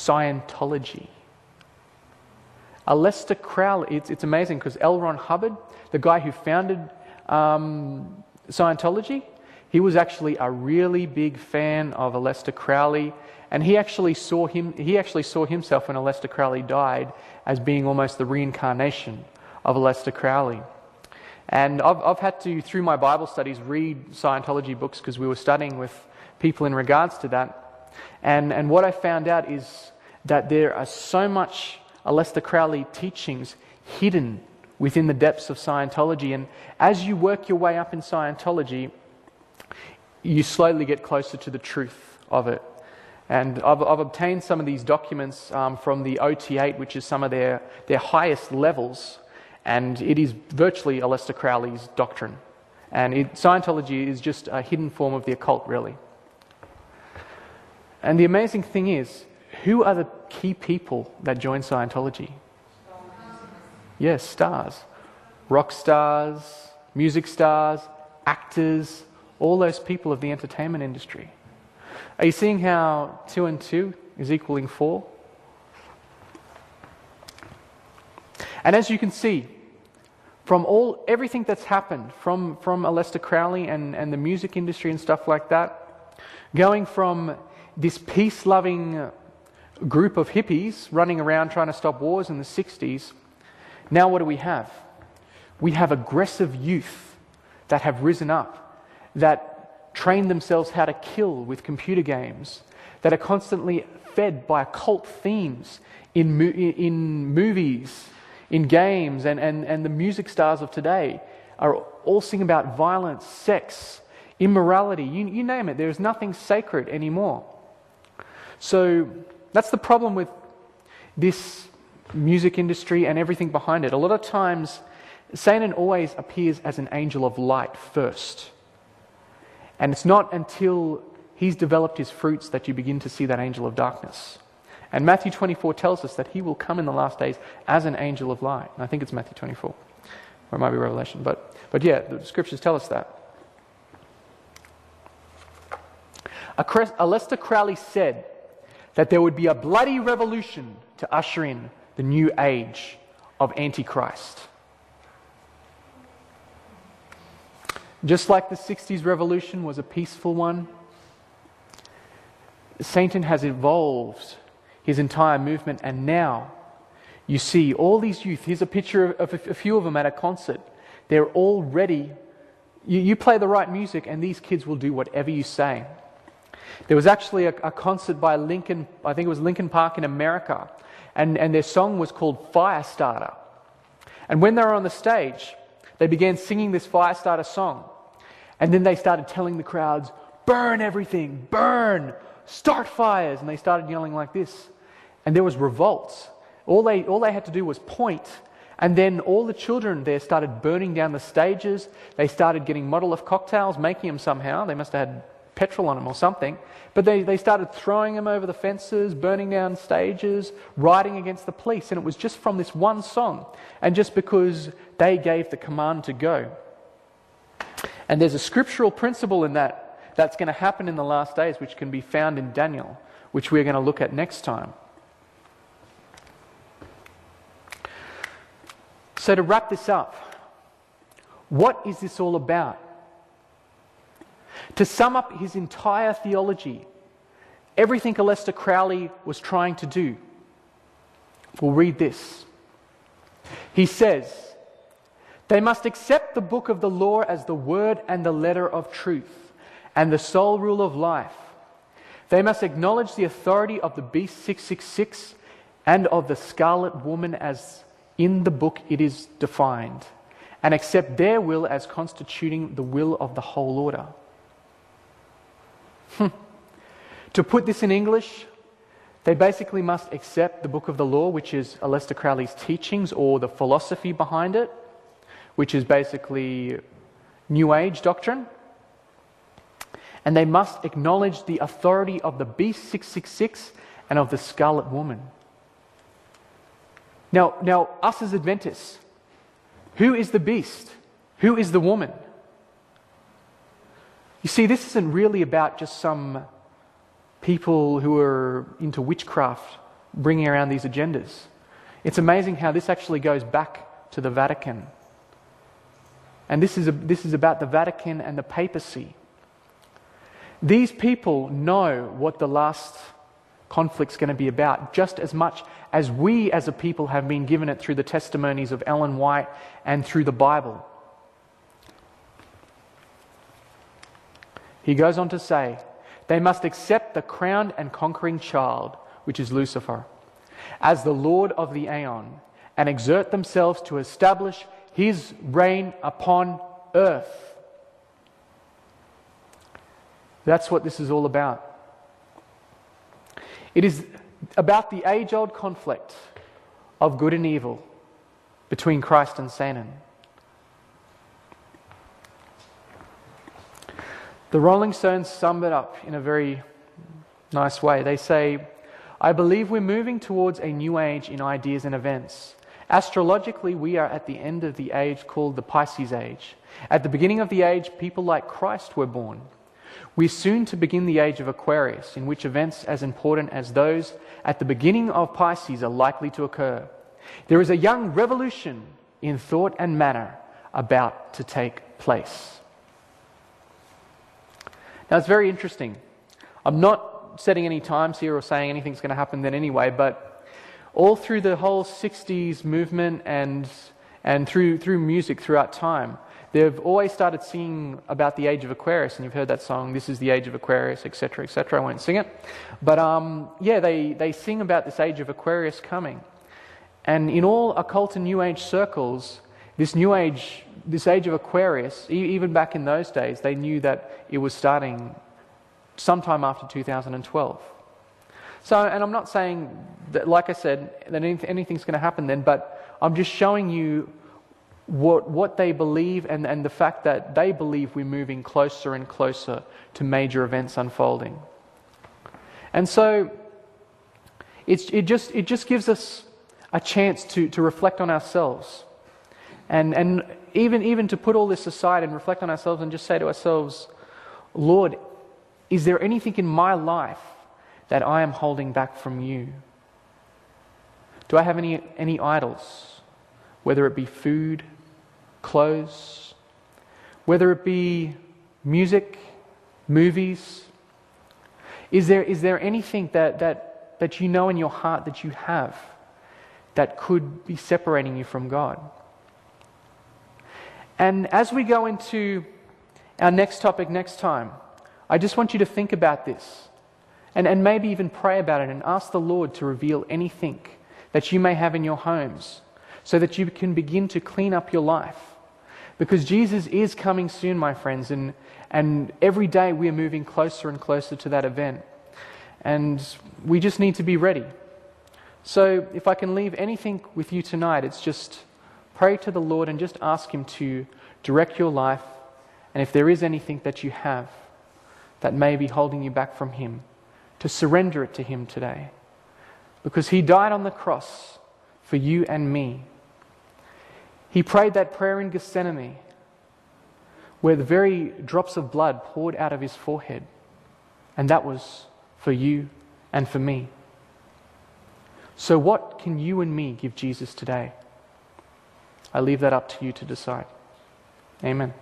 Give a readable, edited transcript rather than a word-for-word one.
Scientology. Aleister Crowley, it's amazing because L. Ron Hubbard, the guy who founded Scientology, he was actually a really big fan of Aleister Crowley, and he actually saw himself when Aleister Crowley died as being almost the reincarnation of Aleister Crowley. And I've had to, through my Bible studies, read Scientology books because we were studying with people in regards to that. And what I found out is that there are so much Aleister Crowley teachings hidden within the depths of Scientology. And as you work your way up in Scientology, you slowly get closer to the truth of it. And I've obtained some of these documents from the OT8, which is some of their highest levels, and it is virtually Aleister Crowley's doctrine. And Scientology is just a hidden form of the occult, really. And the amazing thing is, who are the key people that join Scientology? Yes, stars. Rock stars, music stars, actors, all those people of the entertainment industry. Are you seeing how 2 and 2 is equaling 4? And as you can see, from everything that's happened from Aleister Crowley and the music industry and stuff like that, going from this peace-loving group of hippies running around trying to stop wars in the 60s, now what do we have? We have aggressive youth that have risen up, that train themselves how to kill with computer games, that are constantly fed by occult themes in movies, in games, and the music stars of today are all singing about violence, sex, immorality, you name it. There's nothing sacred anymore. So that's the problem with this music industry and everything behind it. A lot of times, Satan always appears as an angel of light first. And it's not until he's developed his fruits that you begin to see that angel of darkness. And Matthew 24 tells us that he will come in the last days as an angel of light. And I think it's Matthew 24, or it might be Revelation. But yeah, the scriptures tell us that. Aleister Crowley said that there would be a bloody revolution to usher in the new age of Antichrist. Just like the 60s revolution was a peaceful one, Satan has evolved his entire movement, and now you see all these youth. Here's a picture of a few of them at a concert. They're all ready. You play the right music and these kids will do whatever you say. There was actually a concert by Lincoln, I think it was Lincoln Park in America, and their song was called Firestarter. And when they were on the stage, they began singing this Firestarter song. And then they started telling the crowds, burn everything, burn, start fires. And they started yelling like this. And there was revolts. All they had to do was point. And then all the children there started burning down the stages. They started getting Molotov cocktails, making them somehow. They must have had petrol on them or something. But they started throwing them over the fences, burning down stages, rioting against the police. And it was just from this one song. And just because they gave the command to go. And there's a scriptural principle in that's going to happen in the last days, which can be found in Daniel, which we're going to look at next time. So to wrap this up, what is this all about? To sum up his entire theology, everything Aleister Crowley was trying to do, we'll read this. He says, they must accept the book of the law as the word and the letter of truth, and the sole rule of life. They must acknowledge the authority of the Beast 666 and of the Scarlet Woman as in the book it is defined, and accept their will as constituting the will of the whole order. To put this in English, they basically must accept the book of the law, which is Aleister Crowley's teachings or the philosophy behind it, which is basically New Age doctrine. And they must acknowledge the authority of the Beast 666 and of the Scarlet Woman. Now, us as Adventists, who is the beast? Who is the woman? You see, this isn't really about just some people who are into witchcraft bringing around these agendas. It's amazing how this actually goes back to the Vatican. And this is about the Vatican and the papacy. These people know what the last conflict's going to be about, just as much as we as a people have been given it through the testimonies of Ellen White and through the Bible. He goes on to say, they must accept the crowned and conquering child, which is Lucifer, as the Lord of the Aeon, and exert themselves to establish his reign upon earth. That's what this is all about. It is about the age-old conflict of good and evil between Christ and Satan. The Rolling Stones sum it up in a very nice way. They say, I believe we're moving towards a new age in ideas and events. Astrologically, we are at the end of the age called the Pisces age. At the beginning of the age, people like Christ were born. We're soon to begin the age of Aquarius, in which events as important as those at the beginning of Pisces are likely to occur. There is a young revolution in thought and manner about to take place. Now, it's very interesting. I'm not setting any times here or saying anything's going to happen then anyway, but all through the whole 60s movement and through music throughout time, they've always started singing about the age of Aquarius, and you've heard that song, This is the Age of Aquarius, etc., etc. I won't sing it. But they sing about this age of Aquarius coming. And in all occult and New Age circles, this age of Aquarius, even back in those days, they knew that it was starting sometime after 2012. So, and I'm not saying that, like I said, that anything's going to happen then, but I'm just showing you what they believe and the fact that they believe we're moving closer and closer to major events unfolding. And so it just gives us a chance to reflect on ourselves. And even to put all this aside and reflect on ourselves and just say to ourselves, Lord, is there anything in my life that I am holding back from you? Do I have any idols? Whether it be food, clothes, whether it be music, movies. Is there anything that you know in your heart that you have that could be separating you from God? And as we go into our next topic next time, I just want you to think about this and maybe even pray about it and ask the Lord to reveal anything that you may have in your homes so that you can begin to clean up your life. Because Jesus is coming soon, my friends, and every day we are moving closer and closer to that event. And we just need to be ready. So if I can leave anything with you tonight, it's just pray to the Lord and just ask Him to direct your life. And if there is anything that you have that may be holding you back from Him, to surrender it to Him today. Because He died on the cross for you and me. He prayed that prayer in Gethsemane, where the very drops of blood poured out of His forehead. And that was for you and for me. So what can you and me give Jesus today? I leave that up to you to decide. Amen.